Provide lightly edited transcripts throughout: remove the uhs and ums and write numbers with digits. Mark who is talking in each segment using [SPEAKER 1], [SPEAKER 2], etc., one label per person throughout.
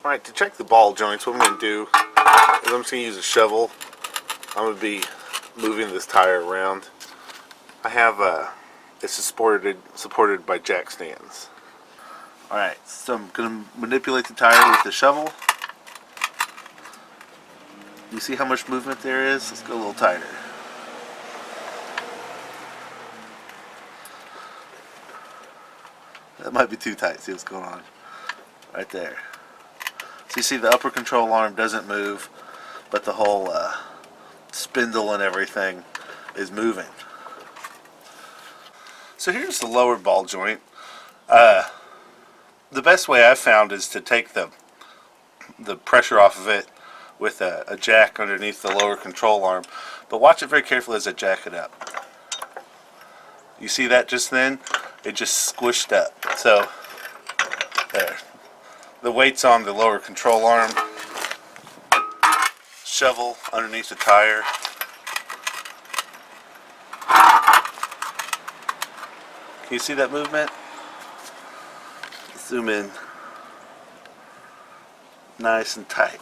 [SPEAKER 1] Alright, to check the ball joints, what I'm going to do is I'm just going to use a shovel. I'm going to be moving this tire around. I have it's supported by jack stands. Alright, so I'm going to manipulate the tire with the shovel. You see how much movement there is? Let's go a little tighter. That might be too tight. See what's going on? Right there. So you see the upper control arm doesn't move, but the whole spindle and everything is moving. So here's the lower ball joint. The best way I've found is to take the pressure off of it with a jack underneath the lower control arm. But watch it very carefully as I jack it up. You see that just then? It just squished up. So there. The weight's on the lower control arm. Shovel underneath the tire. Can you see that movement? Zoom in. Nice and tight.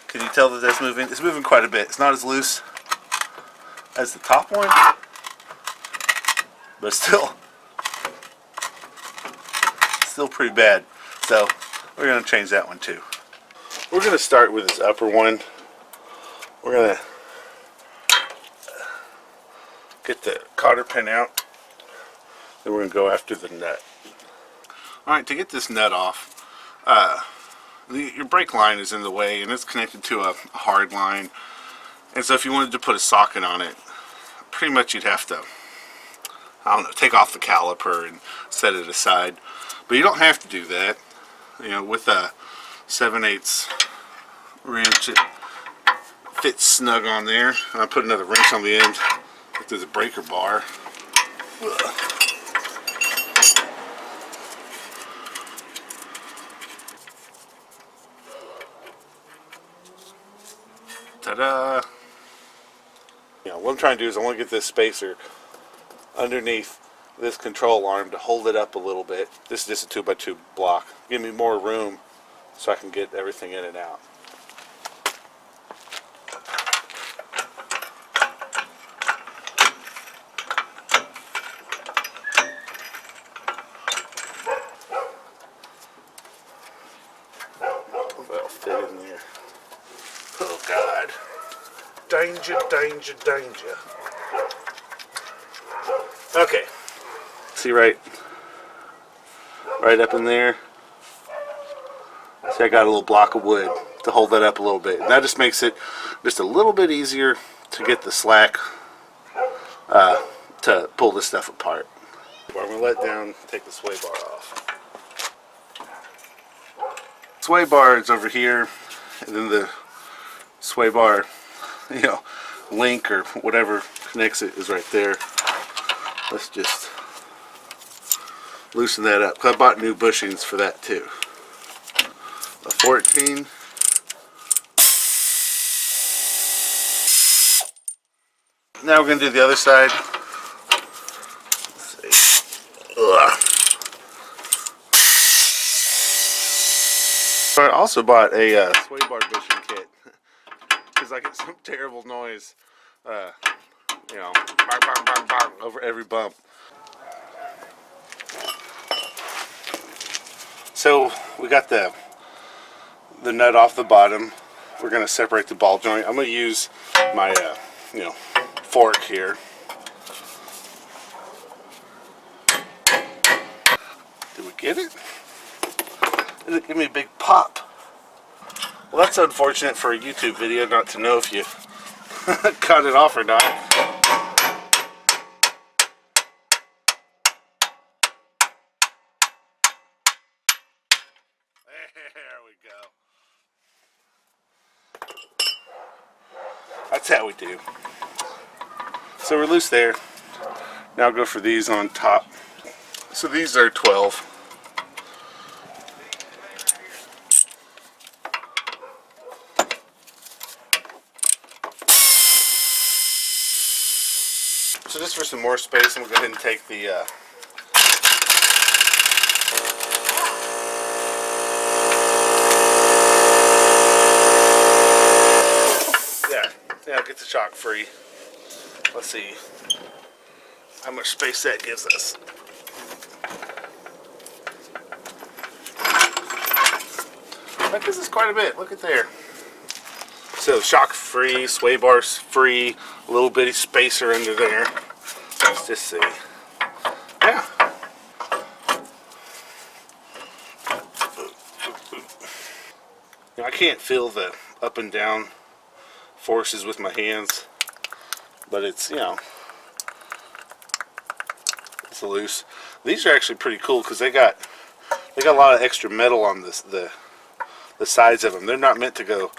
[SPEAKER 1] Can you tell that that's moving? It's moving quite a bit. It's not as loose as the top one, but still pretty bad. So we're going to change that one too. We're going to start with this upper one. We're going to get the cotter pin out. Then we're going to go after the nut. Alright, to get this nut off, your brake line is in the way and it's connected to a hard line. And so if you wanted to put a socket on it, pretty much you'd have to, I don't know, take off the caliper and set it aside. But you don't have to do that. You know, with a 7/8 wrench, it fits snug on there. And I put another wrench on the end if there's a breaker bar. Ta-da! You know, what I'm trying to do is I want to get this spacer underneath this control arm to hold it up a little bit. This is just a 2x2 block. Give me more room so I can get everything in and out. That'll fit in there. Oh God. Danger, danger, danger. Okay. See right up in there? See, I got a little block of wood to hold that up a little bit. That just makes it just a little bit easier to get the slack to pull this stuff apart. I'm going to let down, take the sway bar off. Sway bar is over here, and then the sway bar, you know, link or whatever connects it is right there. Let's just loosen that up. I bought new bushings for that too. A 14. Now we're going to do the other side. Let's see. Ugh. So I also bought a sway bar bushing kit because I get some terrible noise, you know, bang, bang, bang, bang, over every bump. So we got the nut off the bottom. We're going to separate the ball joint. I'm going to use my you know, fork here. Did we get it? Did it give me a big pop? Well, that's unfortunate for a YouTube video not to know if you cut it off or not. There we go. That's how we do. So we're loose there. Now I'll go for these on top. So these are 12. So just for some more space, I'm going to go ahead and take the yeah, get the shock free. Let's see how much space that gives us. That gives us quite a bit. Look at there. So shock free, sway bars free, a little bitty spacer under there. Let's just see. Yeah. Now, I can't feel the up and down forces with my hands, but it's, you know, it's loose. These are actually pretty cool because they got a lot of extra metal on this, the sides of them. They're not meant to go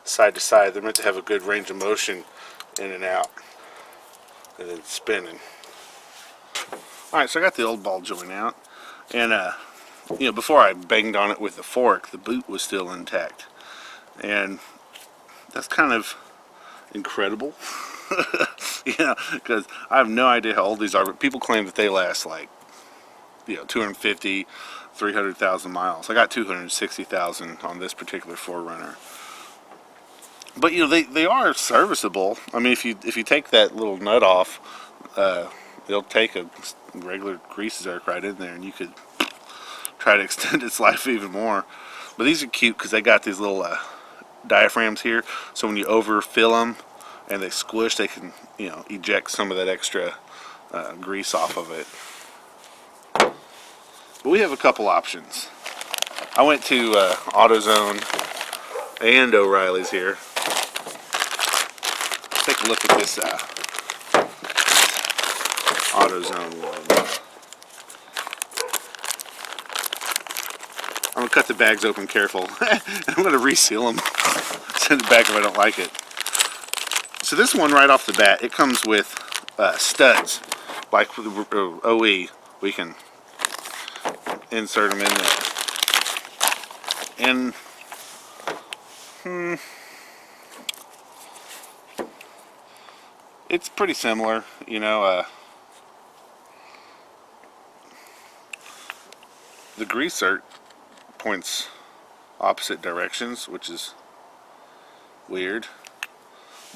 [SPEAKER 1] side to side. They're meant to have a good range of motion in and out, and then spinning. All right, so I got the old ball joint out, and you know, before I banged on it with the fork, the boot was still intact, and that's kind of incredible. You know, because I have no idea how old these are, but people claim that they last like, you know, 250, 300,000 miles. I got 260,000 on this particular 4Runner. But you know, they are serviceable. I mean, if you take that little nut off, they'll take a regular grease zerk right in there, and you could try to extend its life even more. But these are cute because they got these little diaphragms here, so when you overfill them and they squish, they can, you know, eject some of that extra grease off of it. But we have a couple options. I went to Autozone and O'Reilly's here. Take a look at this Autozone one. I'm going to cut the bags open careful. I'm going to reseal them. Send it back if I don't like it. So this one right off the bat, it comes with studs. Like with the OE, we can insert them in there. And it's pretty similar, you know. The grease zerk points opposite directions, which is weird,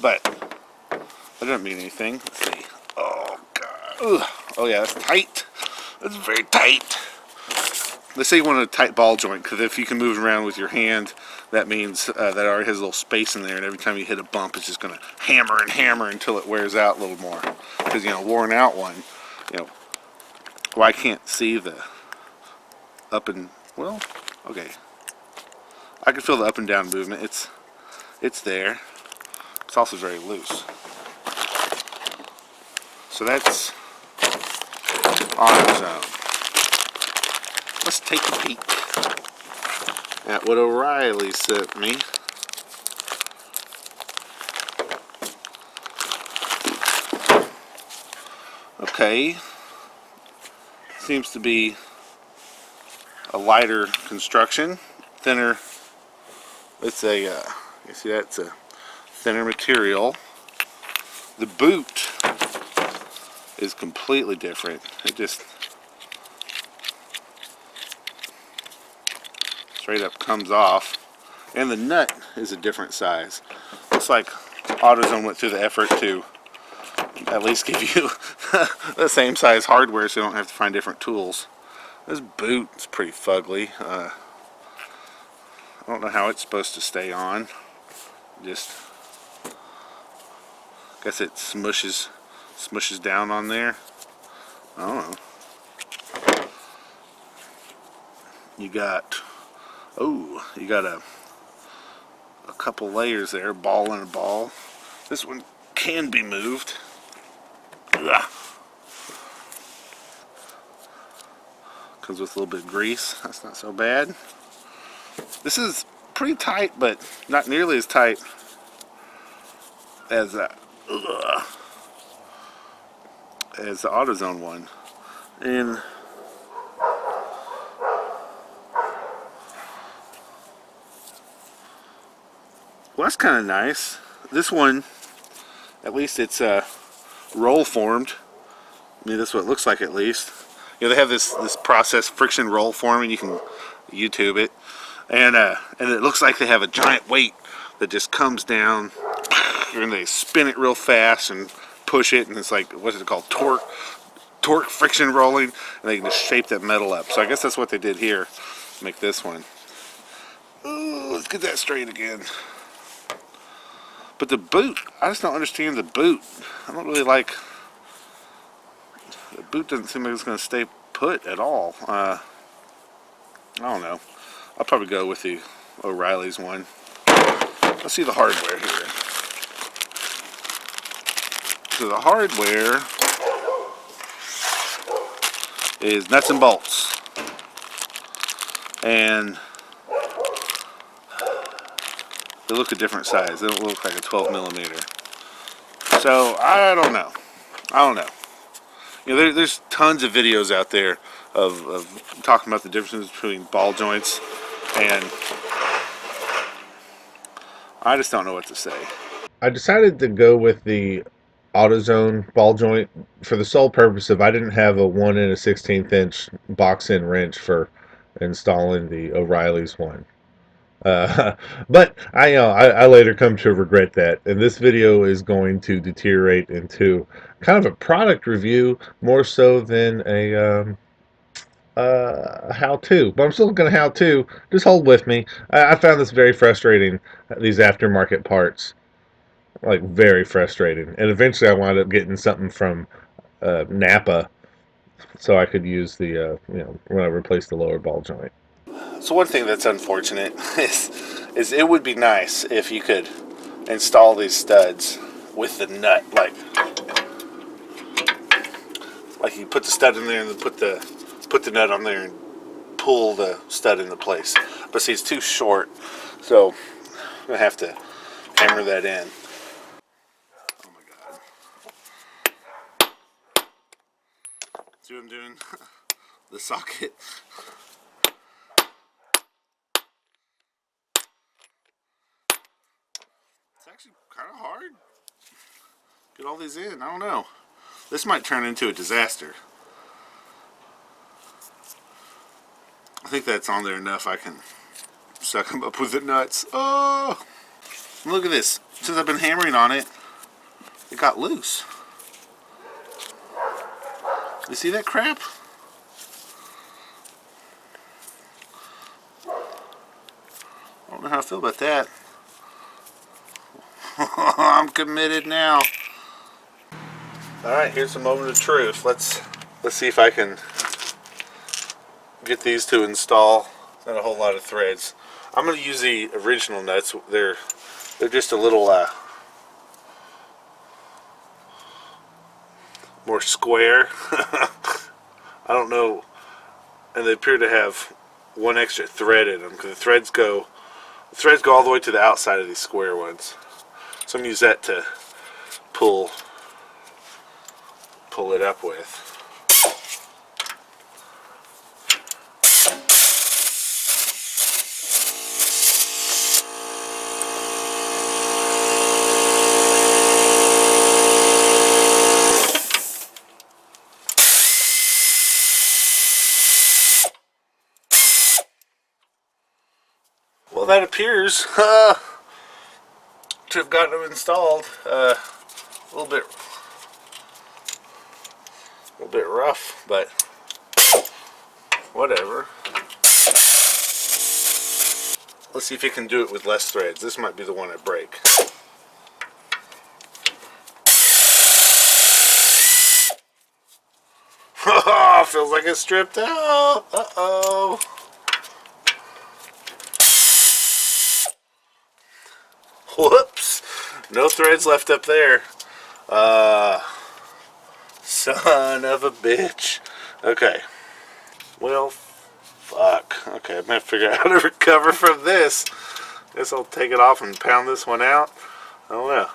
[SPEAKER 1] but that doesn't mean anything. Let's see. Oh god. Ugh. Oh yeah, that's tight. That's very tight. They say you want a tight ball joint because if you can move around with your hand, that means that already has a little space in there, and every time you hit a bump, it's just going to hammer and hammer until it wears out a little more. Because, you know, worn out one, you know, well, I can't see the up and, well, okay, I can feel the up and down movement. It's there. It's also very loose. So that's Autozone. Let's take a peek at what O'Reilly sent me. Okay, seems to be a lighter construction, thinner. It's a, you see that's a thinner material. The boot is completely different. It just straight up comes off, and the nut is a different size. Looks like AutoZone went through the effort to at least give you the same size hardware so you don't have to find different tools. This boot is pretty fugly. I don't know how it's supposed to stay on. Just, guess it smushes down on there. I don't know. You got a couple layers there, ball and a ball. This one can be moved. Ugh. Comes with a little bit of grease. That's not so bad. This is pretty tight, but not nearly as tight as the AutoZone one. And well, that's kind of nice. This one, at least it's roll formed. I mean, that's what it looks like at least. You know, they have this process, friction roll forming. You can YouTube it, and it looks like they have a giant weight that just comes down, and they spin it real fast and push it, and it's like, what's it called, torque friction rolling, and they can just shape that metal up. So I guess that's what they did here, make this one. Ooh, let's get that straight again. But the boot, I just don't understand the boot. I don't really like, the boot doesn't seem like it's going to stay put at all. I don't know. I'll probably go with the O'Reilly's one. Let's see the hardware here. So the hardware is nuts and bolts. And they look a different size. They don't look like a 12 millimeter. So I don't know. You know, there's tons of videos out there of talking about the differences between ball joints, and I just don't know what to say. I decided to go with the Autozone ball joint for the sole purpose of I didn't have a 1 1/16 inch box-in wrench for installing the O'Reilly's one. Uh, but I later come to regret that, and this video is going to deteriorate into kind of a product review more so than a how-to. But I'm still going to how-to. Just hold with me. I found this very frustrating. These aftermarket parts, like very frustrating, and eventually I wound up getting something from Napa, so I could use the when I replaced the lower ball joint. So one thing that's unfortunate is it would be nice if you could install these studs with the nut, like you put the stud in there and then put the nut on there and pull the stud into place. But see, it's too short, so I'm gonna have to hammer that in. Oh my god! See what I'm doing? The socket. It's actually kind of hard. Get all these in. I don't know. This might turn into a disaster. I think that's on there enough. I can suck them up with the nuts. Oh! Look at this. Since I've been hammering on it, it got loose. You see that crap? I don't know how I feel about that. I'm committed now. Alright, here's a moment of truth. Let's see if I can get these to install. Not a whole lot of threads. I'm going to use the original nuts. They're just a little more square. I don't know, and they appear to have one extra thread in them because the threads go all the way to the outside of these square ones. So I'm going to use that to pull it up with. Well, that appears to have gotten them installed. A little bit rough, but whatever. Let's see if you can do it with less threads. This might be the one I break. Feels like it's stripped out. Uh-oh. Whoops. No threads left up there. Son of a bitch. Okay. Well, fuck. Okay, I'm gonna figure out how to recover from this. Guess I'll take it off and pound this one out. I don't know.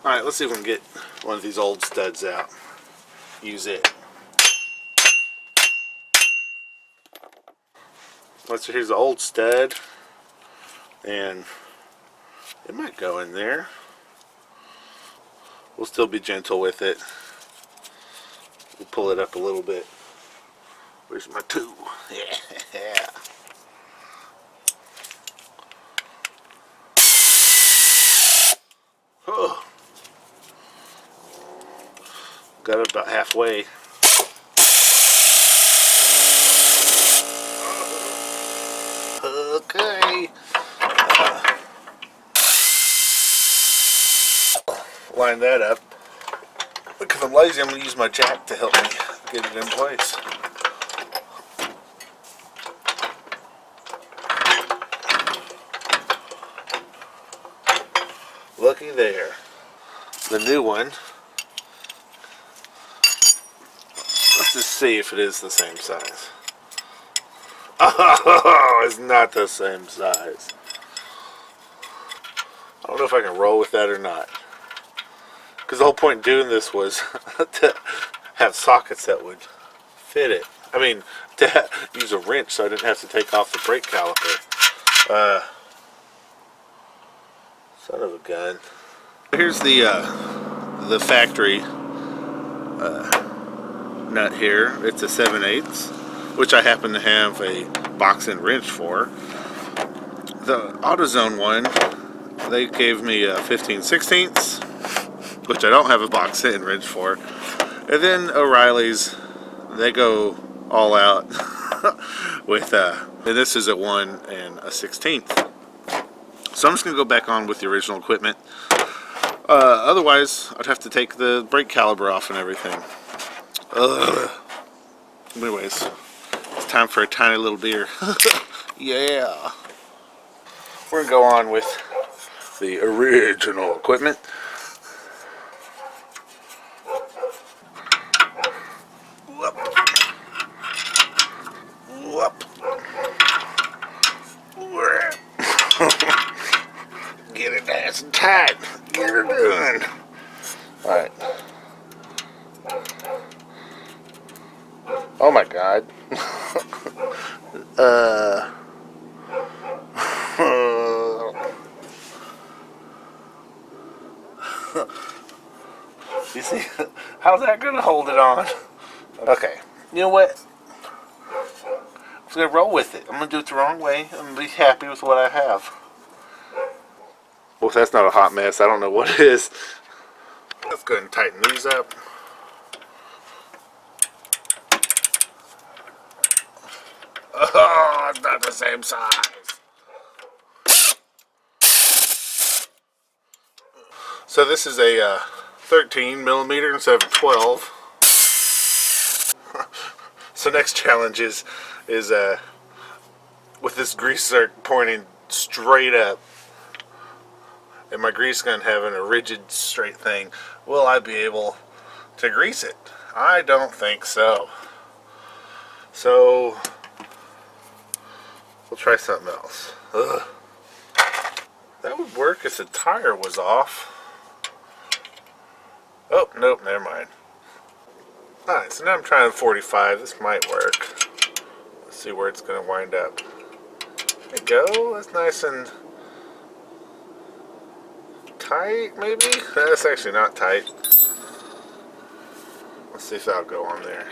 [SPEAKER 1] Alright, let's see if we can get one of these old studs out. Use it. So here's the old stud. And it might go in there. We'll still be gentle with it. We'll pull it up a little bit. Where's my tool? Yeah. Oh. Got it about halfway. Okay. Line that up. Because I'm lazy, I'm going to use my jack to help me get it in place. Looky there. The new one. Let's just see if it is the same size. Oh, it's not the same size. I don't know if I can roll with that or not. Because the whole point in doing this was to have sockets that would fit it. I mean, to use a wrench so I didn't have to take off the brake caliper. Son of a gun. Here's the factory nut here. It's a 7/8, which I happen to have a box and wrench for. The Autozone one, they gave me a 15/16, which I don't have a box and wrench for. And then O'Reilly's, they go all out with and this is a 1 1/16. So I'm just gonna go back on with the original equipment. Otherwise, I'd have to take the brake caliper off and everything. Anyways, it's time for a tiny little beer. Yeah. We're gonna go on with the original equipment. Whoop. Whoop. Get it nice and tight. Get her done. Alright. Oh my god. You see, how's that gonna hold it on? Okay, you know what? I'm just gonna roll with it. I'm gonna do it the wrong way. I'm gonna be happy with what I have. Well, if that's not a hot mess, I don't know what it is. Let's go ahead and tighten these up. Oh, it's not the same size. So this is a 13 millimeter instead of 12. So next challenge is with this grease zerk pointing straight up, and my grease gun having a rigid straight thing, will I be able to grease it? I don't think so. So we'll try something else. Ugh. That would work if the tire was off. Oh, nope, never mind. Alright, so now I'm trying 45. This might work. Let's see where it's going to wind up. There you go. That's nice and tight, maybe? That's actually not tight. Let's see if that'll go on there.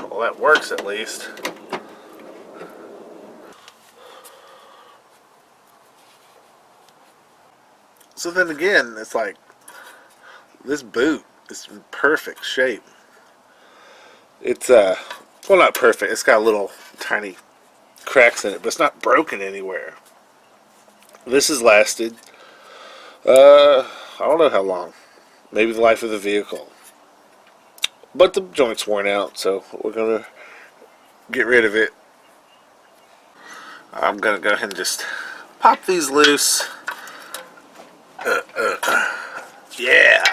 [SPEAKER 1] Well, that works at least. So then again, it's like this boot is in perfect shape. It's well, not perfect. It's got little tiny cracks in it, but it's not broken anywhere. This has lasted I don't know how long. Maybe the life of the vehicle. But the joint's worn out, so we're gonna get rid of it. I'm gonna go ahead and just pop these loose. Yeah.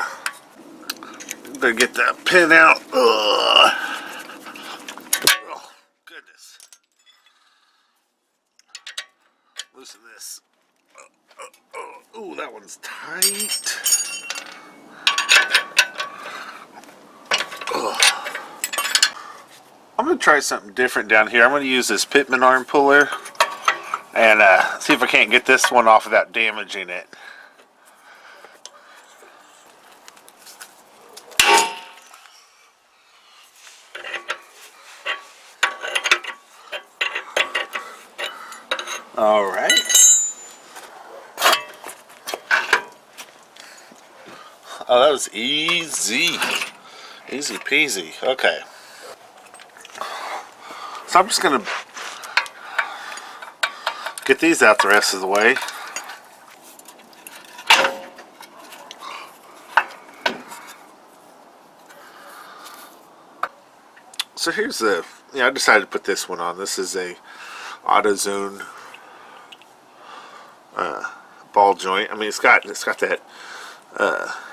[SPEAKER 1] I'm gonna get that pin out. Ugh. Oh, goodness. Loosen this. Ooh, that one's tight. Ugh. I'm gonna try something different down here. I'm gonna use this fitment arm puller and see if I can't get this one off without damaging it. All right. Oh, that was easy. Easy peasy. Okay. So I'm just going to get these out the rest of the way. So here's the, I decided to put this one on. This is a Autozone ball joint. I mean, it's got that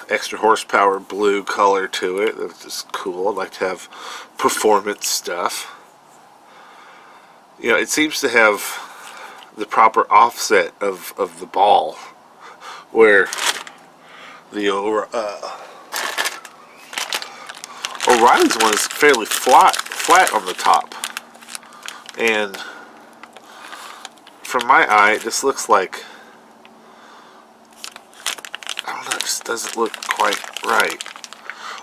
[SPEAKER 1] extra horsepower blue color to it. That's just cool. I'd like to have performance stuff. It seems to have the proper offset of the ball, where the O'Reilly's one is fairly flat on the top, and from my eye, it just looks like, I don't know, it just doesn't look quite right.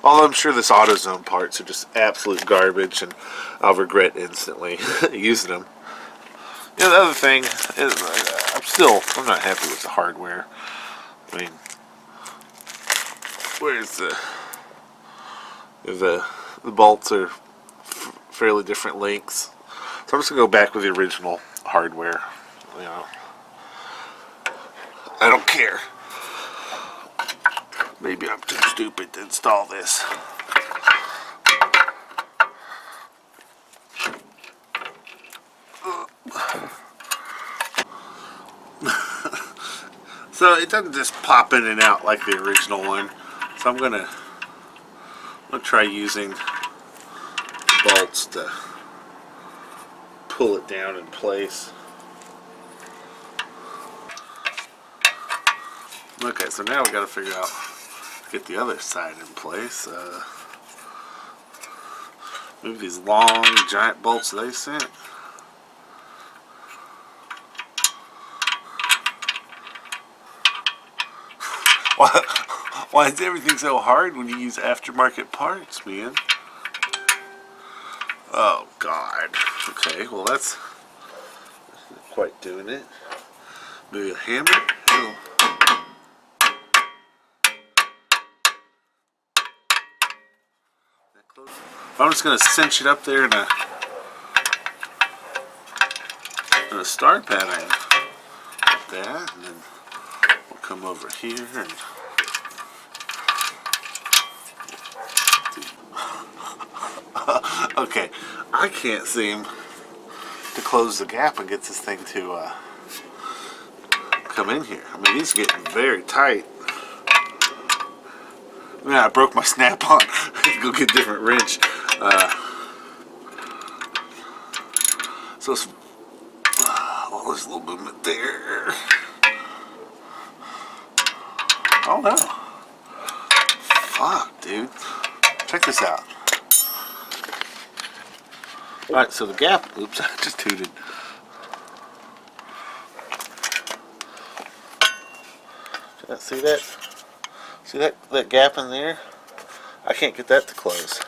[SPEAKER 1] Although I'm sure this AutoZone parts are just absolute garbage, and I'll regret instantly using them. The other thing is, I'm not happy with the hardware. I mean, where's the bolts are fairly different lengths, so I'm just gonna go back with the original hardware. I don't care. Maybe I'm too stupid to install this. So it doesn't just pop in and out like the original one. So I'm gonna try using bolts to pull it down in place. Okay, so now we got to figure out, get the other side in place. Maybe these long giant bolts they sent. Why is everything so hard when you use aftermarket parts, man? Oh God. Okay, well that's not quite doing it. Maybe a hammer? Oh. I'm just going to cinch it up there in a star pattern like that, and then we'll come over here and okay, I can't seem to close the gap and get this thing to come in here. I mean, these are getting very tight. I broke my snap-on. I have to go get a different wrench. So it's, there's a little movement there. Oh no. Fuck, dude. Check this out. Alright, so the gap, oops, I just tooted. See that? See that gap in there? I can't get that to close.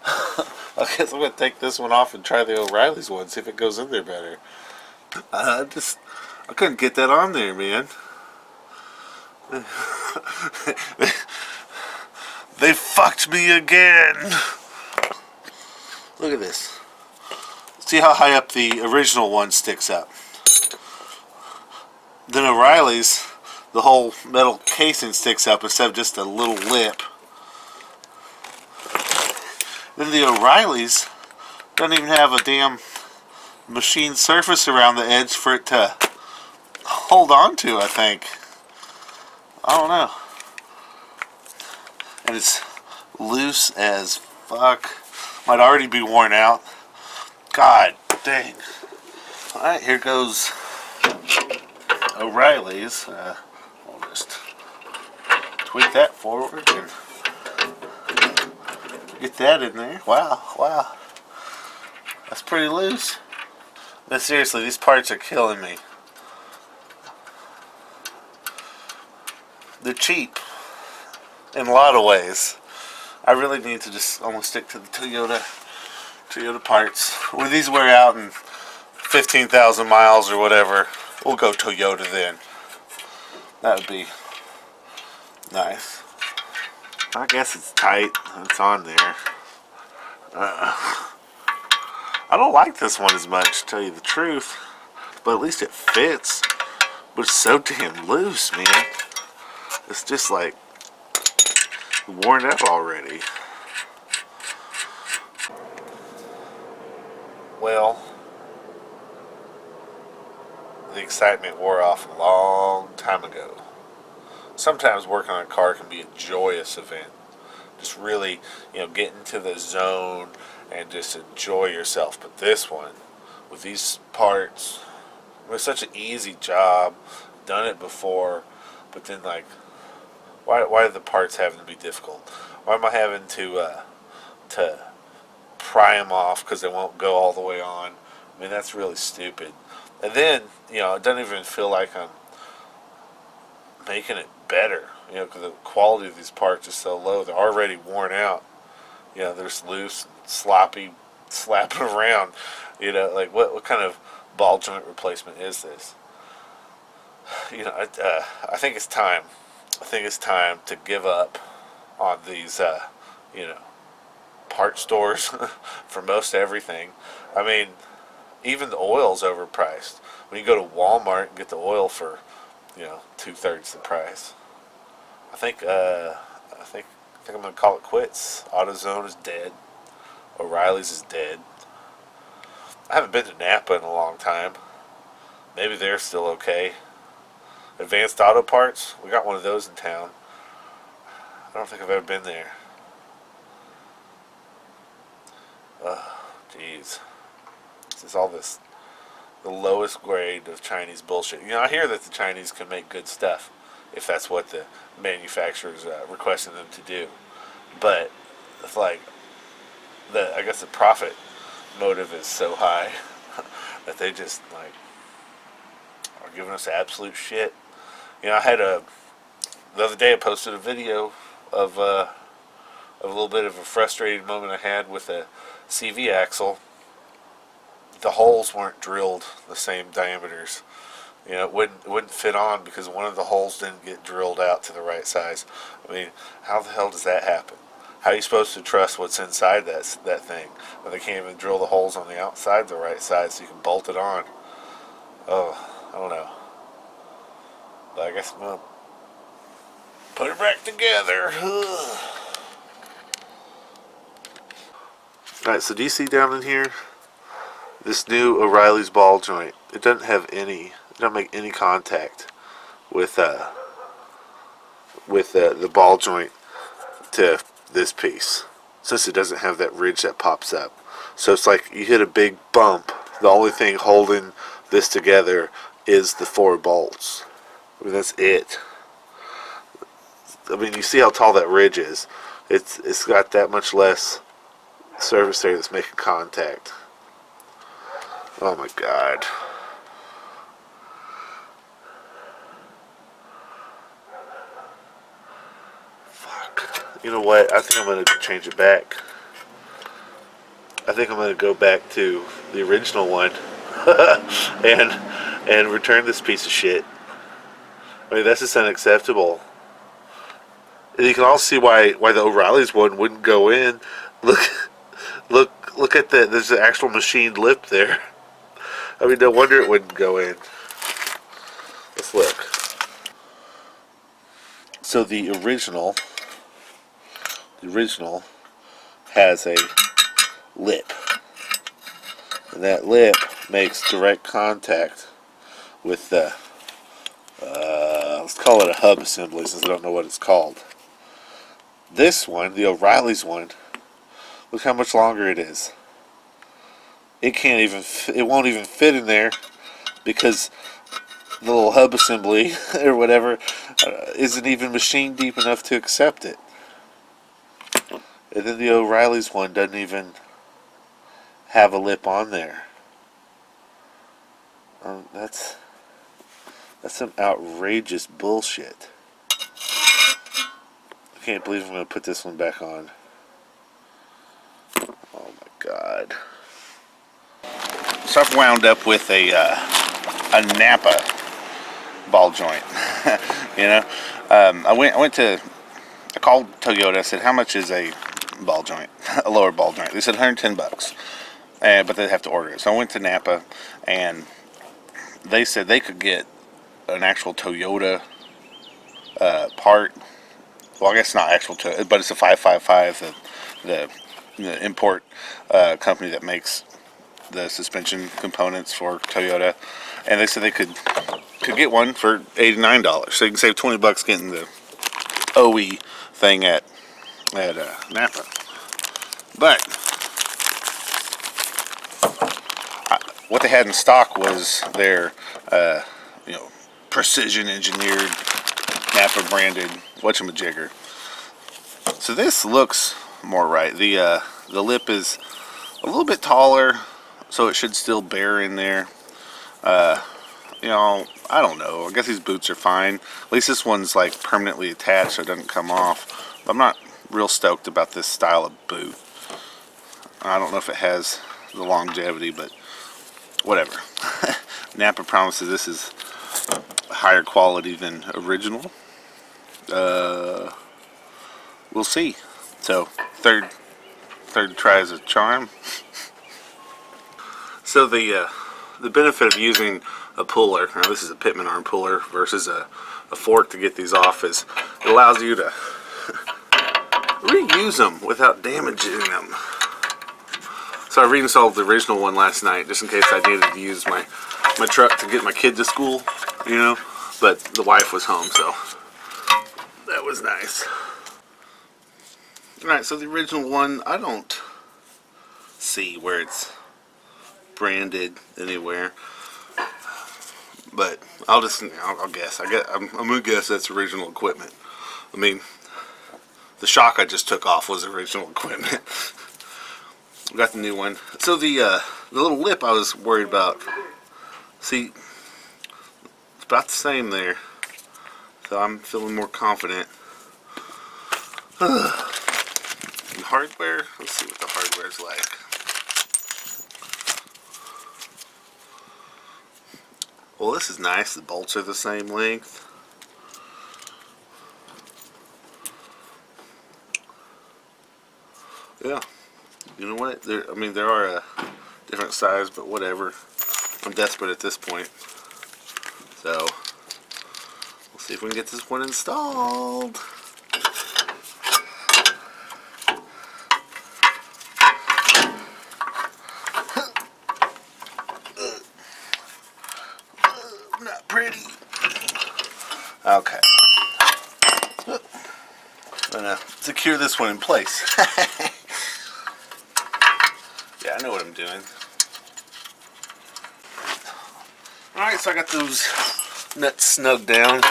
[SPEAKER 1] I guess I'm going to take this one off and try the O'Reilly's one, see if it goes in there better. I couldn't get that on there, man. They fucked me again. Look at this. See how high up the original one sticks up. Then O'Reilly's, the whole metal casing sticks up instead of just a little lip. Then the O'Reilly's doesn't even have a damn machine surface around the edge for it to hold on to, I think. I don't know. And it's loose as fuck. Might already be worn out. God dang. Alright, here goes O'Reilly's. I'll just tweak that forward and get that in there. Wow. That's pretty loose. But seriously, these parts are killing me. They're cheap in a lot of ways. I really need to just almost stick to the Toyota parts. When these wear out in 15,000 miles or whatever, we'll go Toyota then. That would be nice. I guess it's tight. It's on there. I don't like this one as much, to tell you the truth. But at least it fits. But it's so damn loose, man. It's just like worn out already. Well, the excitement wore off a long time ago. Sometimes working on a car can be a joyous event. Just really, get into the zone and just enjoy yourself. But this one, with these parts, it was such an easy job. Done it before, but then like, why are the parts having to be difficult? Why am I having to pry them off because they won't go all the way on? I mean, that's really stupid. And then, it doesn't even feel like I'm making it better, because the quality of these parts is so low. They're already worn out. They're just loose, sloppy, slapping around. Like what kind of ball joint replacement is this? I think it's time. I think it's time to give up on these, part stores for most everything. I mean, even the oil's overpriced. When you go to Walmart and get the oil for, 2/3 the price. I think I'm gonna call it quits. AutoZone is dead. O'Reilly's is dead. I haven't been to Napa in a long time. Maybe they're still okay. Advanced Auto Parts, we got one of those in town. I don't think I've ever been there. Jeez. This is all the lowest grade of Chinese bullshit. I hear that the Chinese can make good stuff if that's what the manufacturer's requesting them to do. But it's like, I guess the profit motive is so high that they just like are giving us absolute shit. I had the other day I posted a video of a little bit of a frustrated moment I had with a CV axle. The holes weren't drilled the same diameters. It wouldn't fit on because one of the holes didn't get drilled out to the right size. I mean, how the hell does that happen? How are you supposed to trust what's inside that thing when they can't even drill the holes on the outside the right size so you can bolt it on? Oh, I don't know. But I guess I'm going to put it back together. Alright, so do you see down in here this new O'Reilly's ball joint? It doesn't make any contact with the ball joint to this piece, since it doesn't have that ridge that pops up. So it's like you hit a big bump. The only thing holding this together is the 4 bolts. I mean, that's it. I mean, you see how tall that ridge is. It's got that much less surface area that's making contact. Oh my god. Fuck. You know what? I think I'm going to change it back. I think I'm going to go back to the original one and return this piece of shit. I mean, that's just unacceptable. And you can all see why the O'Reilly's one wouldn't go in. Look at that. There's an actual machined lip there. I mean, no wonder it wouldn't go in. Let's look. So the original has a lip, and that lip makes direct contact with the let's call it a hub assembly, since I don't know what it's called. This one, the O'Reilly's one, look how much longer it is. It won't even fit in there because the little hub assembly or whatever isn't even machined deep enough to accept it. And then the O'Reilly's one doesn't even have a lip on there. That's some outrageous bullshit. I can't believe I'm going to put this one back on. Oh my god. So I've wound up with a Napa ball joint. You know, I called Toyota. I said, how much is a ball joint, a lower ball joint? They said $110, but they'd have to order it. So I went to Napa, and they said they could get an actual Toyota part. Well, I guess not actual Toyota, but it's a 555, the import company that makes the suspension components for Toyota, and they said they could get one for $89, so you can save $20 getting the OE thing at Napa. But what they had in stock was their precision engineered Napa branded whatchamajigger. So this looks more right. The lip is a little bit taller, so it should still bear in there. I don't know. I guess these boots are fine. At least this one's like permanently attached, so it doesn't come off. But I'm not real stoked about this style of boot. I don't know if it has the longevity, but whatever. Napa promises this is higher quality than original. We'll see. So third try is a charm. So the benefit of using a puller, now this is a pitman arm puller versus a fork to get these off, is it allows you to reuse them without damaging them. So I reinstalled the original one last night just in case I needed to use my truck to get my kid to school, but the wife was home, so that was nice. Alright, so the original one, I don't see where it's branded anywhere, but I'll guess. I'm gonna guess that's original equipment. I mean, the shock I just took off was original equipment. Got the new one. So the little lip I was worried about. See, it's about the same there. So I'm feeling more confident. And hardware. Let's see what the hardware's like. Well, this is nice. The bolts are the same length. Yeah. You know what? There are a different size, but whatever. I'm desperate at this point. So, we'll see if we can get this one installed. Not pretty. Okay. I'm gonna secure this one in place. Yeah, I know what I'm doing. Alright, so I got those nuts snugged down.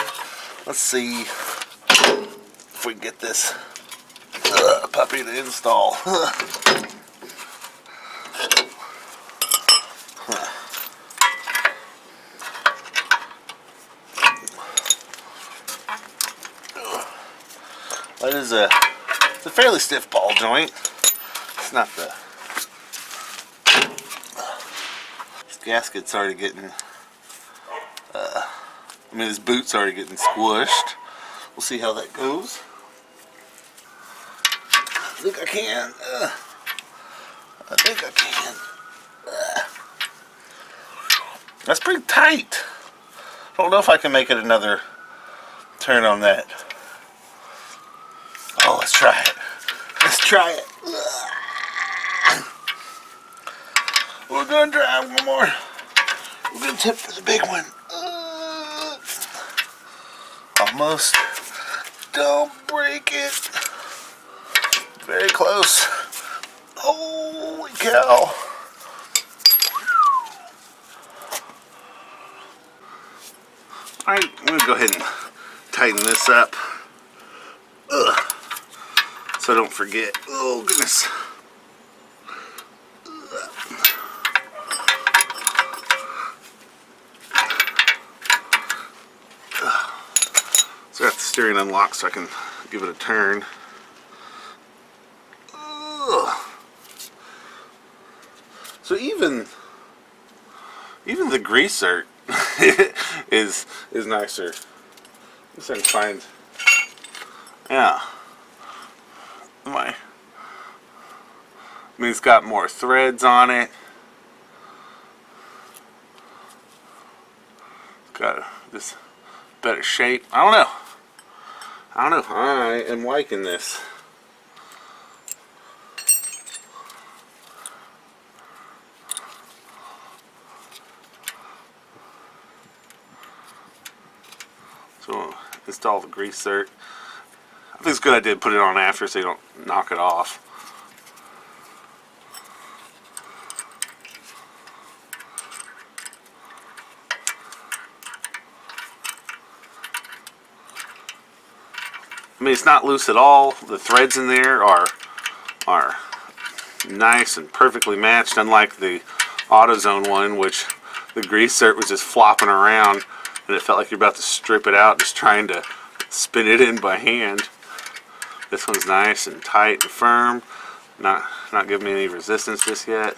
[SPEAKER 1] Let's see if we can get this puppy to install. That is it's a fairly stiff ball joint. It's not the... This gasket's already getting... this boot's already getting squished. We'll see how that goes. I think I can. I think I can. That's pretty tight. I don't know if I can make it another turn on that. Oh, let's try it. Let's try it. We're gonna try one more. We're gonna tip for the big one. Almost. Don't break it. Very close. Holy cow. Alright, I'm going to go ahead and tighten this up. So I don't forget. Oh, goodness. So I got the steering unlocked so I can give it a turn. So even Even the greaser is nicer. Let's see if I can find. Yeah. I mean, it's got more threads on it. It's got this better shape. I don't know. I am liking this. So install the grease cert. I think it's a good idea to put it on after so you don't knock it off. I mean, it's not loose at all. The threads in there are nice and perfectly matched, unlike the Autozone one, which the grease cert was just flopping around and it felt like you're about to strip it out just trying to spin it in by hand. This one's nice and tight and firm, not giving me any resistance just yet.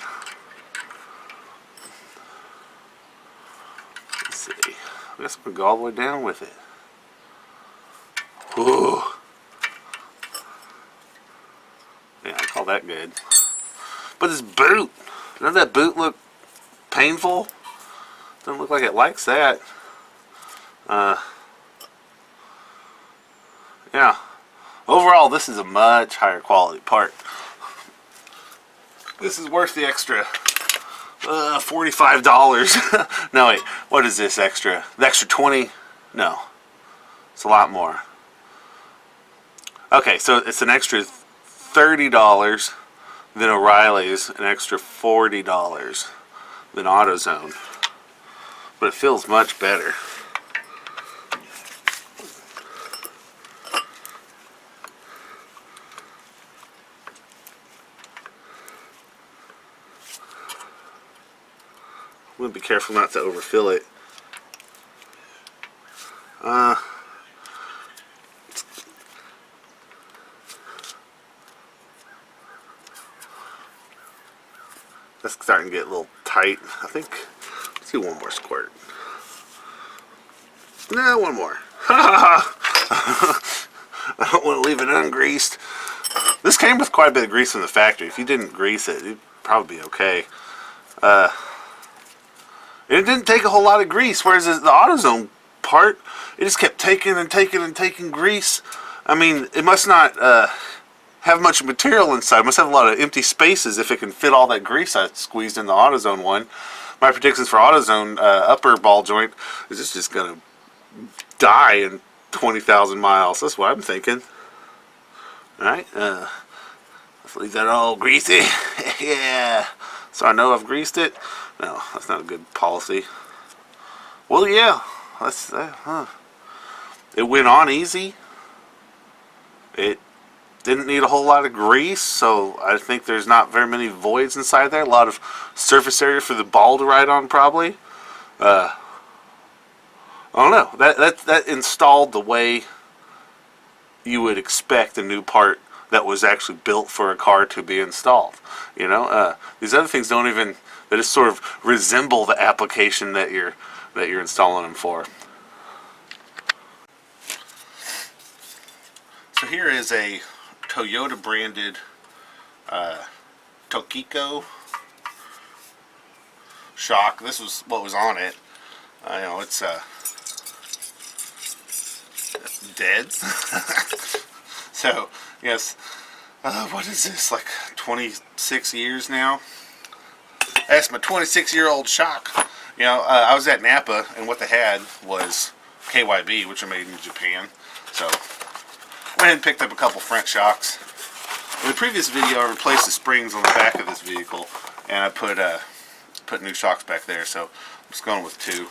[SPEAKER 1] Let's see. I guess I'm gonna go all the way down with it. Ooh. Yeah, I call that good. But this boot, doesn't that boot look painful? Doesn't look like it likes that. Yeah. Overall, this is a much higher quality part. This is worth the extra $45. No, wait. What is this extra? The extra 20? No. It's a lot more. Okay, so it's an extra $30 than O'Reilly's, an extra $40 than AutoZone. But it feels much better. I'm going to be careful not to overfill it. That's starting to get a little tight. I think, let's do one more squirt. No, one more. I don't want to leave it ungreased. This came with quite a bit of grease from the factory. If you didn't grease it, it'd probably be okay. It didn't take a whole lot of grease, whereas the AutoZone part, it just kept taking and taking and taking grease. I mean, it must not have much material inside. It must have a lot of empty spaces if it can fit all that grease I squeezed in the AutoZone one. My predictions for AutoZone upper ball joint is this just going to die in 20,000 miles. That's what I'm thinking. Alright, let's leave that all greasy. Yeah. So I know I've greased it. No, that's not a good policy. Well, yeah. That's It went on easy. It didn't need a whole lot of grease, so I think there's not very many voids inside there. A lot of surface area for the ball to ride on, probably. I don't know. That installed the way you would expect a new part that was actually built for a car to be installed. You know, these other things don't even, they just sort of resemble the application that you're installing them for. So here is a Toyota branded Tokiko shock. This was what was on it. You know, it's dead. So yes, what is this, like 26 years now? That's my 26-year-old shock. You know, I was at Napa and what they had was KYB, which are made in Japan. So went ahead and picked up a couple front shocks. In the previous video, I replaced the springs on the back of this vehicle, and I put new shocks back there. So I'm just going with two.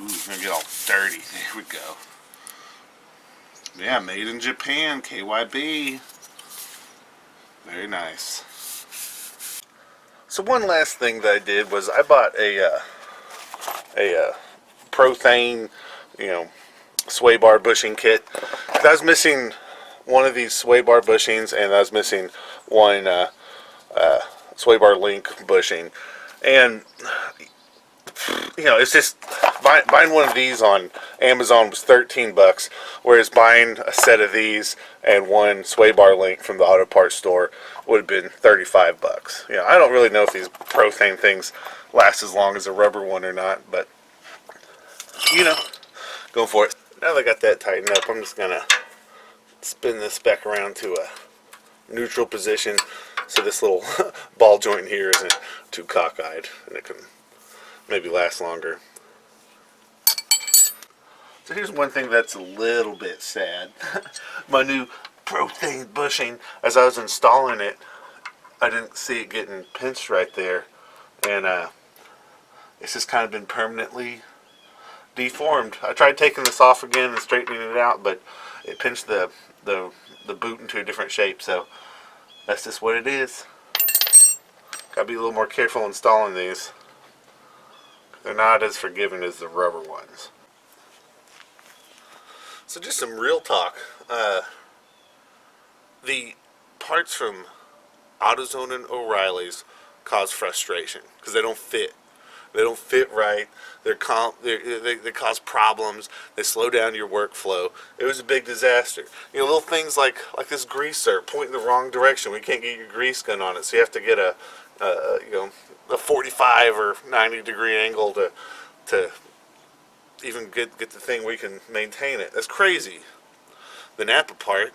[SPEAKER 1] Ooh, it's gonna get all dirty. There we go. Yeah, made in Japan, KYB. Very nice. So one last thing that I did was I bought a Prothane, you know, sway bar bushing kit. I was missing one of these sway bar bushings, and I was missing one sway bar link bushing. And you know, it's just buying one of these on Amazon was 13 bucks, whereas buying a set of these and one sway bar link from the auto parts store would have been 35 bucks. You know, I don't really know if these Prothane things last as long as a rubber one or not, but you know, go for it. Now that I got that tightened up, I'm just gonna spin this back around to a neutral position so this little ball joint here isn't too cockeyed and it can maybe last longer. So here's one thing that's a little bit sad. My new Prothane bushing, as I was installing it, I didn't see it getting pinched right there, and it's just kind of been permanently deformed. I tried taking this off again and straightening it out, but it pinched the boot into a different shape, so that's just what it is. Gotta be a little more careful installing these. They're not as forgiving as the rubber ones. So just some real talk. The parts from AutoZone and O'Reilly's cause frustration because they don't fit. They don't fit right. They cause problems. They slow down your workflow. It was a big disaster. You know, little things like this greaser pointing the wrong direction. We can't get your grease gun on it, so you have to get a 45 or 90 degree angle to even get the thing where you can maintain it. That's crazy. The Napa part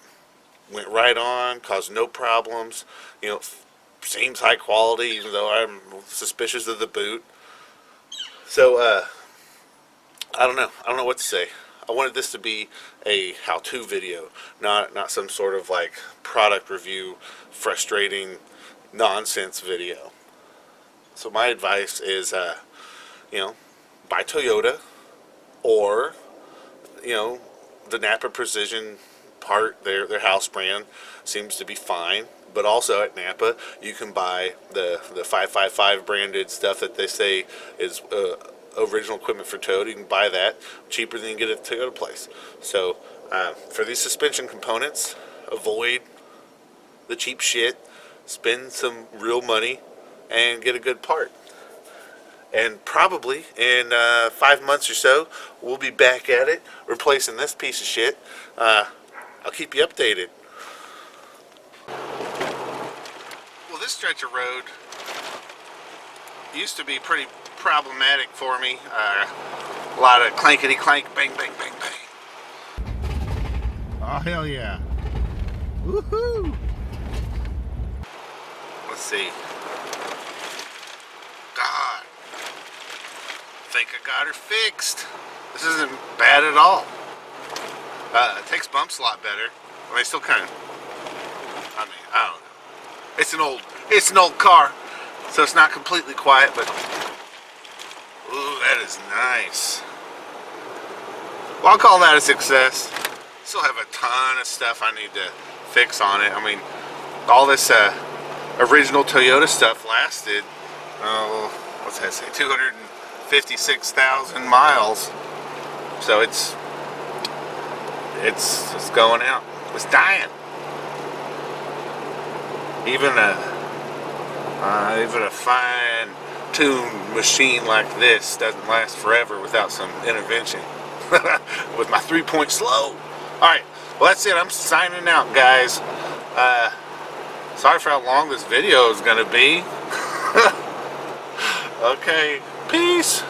[SPEAKER 1] went right on, caused no problems. You know, seems high quality, even though I'm suspicious of the boot. So I don't know what to say. I wanted this to be a how-to video, not some sort of like product review, frustrating nonsense video. So my advice is, you know, buy Toyota, or, you know, the Napa Precision part, their house brand seems to be fine. But also at Napa, you can buy the 555 branded stuff that they say is original equipment for Toyota. You can buy that cheaper than you get at the Toyota place. So for these suspension components, avoid the cheap shit, spend some real money, and get a good part. And probably in 5 months or so, we'll be back at it, replacing this piece of shit. I'll keep you updated. Well, this stretch of road used to be pretty problematic for me. A lot of clankety clank, bang, bang, bang, bang. Oh, hell yeah. Woohoo! Let's see. God. Think I got her fixed. This isn't bad at all. It takes bumps a lot better. But they still kind of, I mean, I don't know. It's an old car, so it's not completely quiet, but ooh, that is nice. Well, I'll call that a success. Still have a ton of stuff I need to fix on it. I mean, all this original Toyota stuff lasted, what's that say, 256,000 miles. So it's going out. It's dying. Even a fine-tuned machine like this doesn't last forever without some intervention. With my 3-point slow. Alright, well that's it. I'm signing out, guys. Sorry for how long this video is going to be. Okay, peace.